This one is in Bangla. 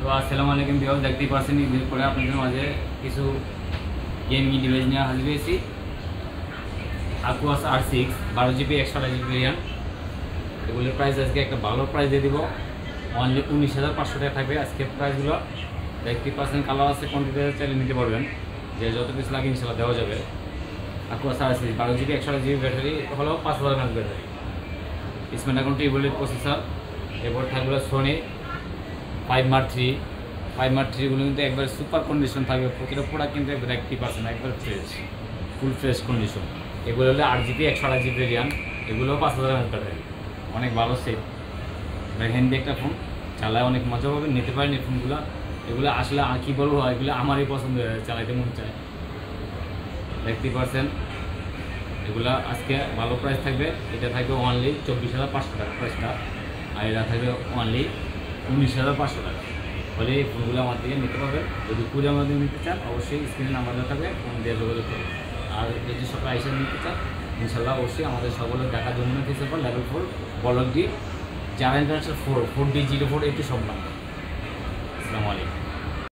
তো আসসালামু আলাইকুম ভিউয়ার্স, দেখতেই পাচ্ছেন ঈদের পরে আপনাদের মাঝে কিছু গেমিং ডিভাইস নিয়ে হাজির হয়েছি। Aquos R6 12GB 128GB variant, এগুলোর প্রাইস আজকে একটা ভালো প্রাইস দিয়ে দিব, অনলি 19,500 টাকা থাকবে আজকে প্রাইসগুলো। দেখতেই পাচ্ছেন কালার আছে, কোয়ান্টিটি চাইলে নিতে পারবেন, যে যত পিস লাগে ইনশাল্লাহ দেওয়া যাবে। Aquos R6 12GB 128GB battery হলো 5000 mAh ব্যাটারি, স্ন্যাপড্রাগন টিউবলেট প্রসেসর। এরপর থাকবে সোনি 5 Mark 3 গুলো কিন্তু একবার সুপার কন্ডিশন থাকবে, প্রতিটা প্রোডাক্ট কিন্তু একবার 80% একবার ফ্রেশ, ফুল ফ্রেশ কন্ডিশন। এগুলো হলো 8GB 128GB ভেরিয়েন্ট, এগুলো 5000 mAh ব্যাটারি, অনেক ভালো সেট। হ্যান্ডি একটা ফোন, চালায় অনেক মজা পাবেন, নিতে পারেন এই ফোনগুলো। এগুলো আসলে কী বলবো, এগুলো আমারই পছন্দ হয়, চালাইতে মন চায়। দেখতেই পাচ্ছেন এগুলো আজকে ভালো প্রাইস থাকবে। এটা থাকবে অনলি 24,500 টাকা প্রাইসটা, আর এটা থাকবে অনলি 19,500 টাকা। ফলে এই ফোনগুলো আমার থেকে নিতে পারবেন। যদি কুরিয়ার মাধ্যমে নিতে চান অবশ্যই স্ক্রিনে নাম্বার দেওয়া থাকবে, ফোন দিয়ে যোগাযোগ করুন। আর যদি সকাল এসে নিতে চান ইনশাল্লাহ অবশ্যই আমাদের সকলের দেখার জন্য ফেসে পর লেভেল 4 ব্লক ডি, যারা ইন্টারন্যাশনাল 4D 04 একটু সব নাম্বার। আসসালামু আলাইকুম।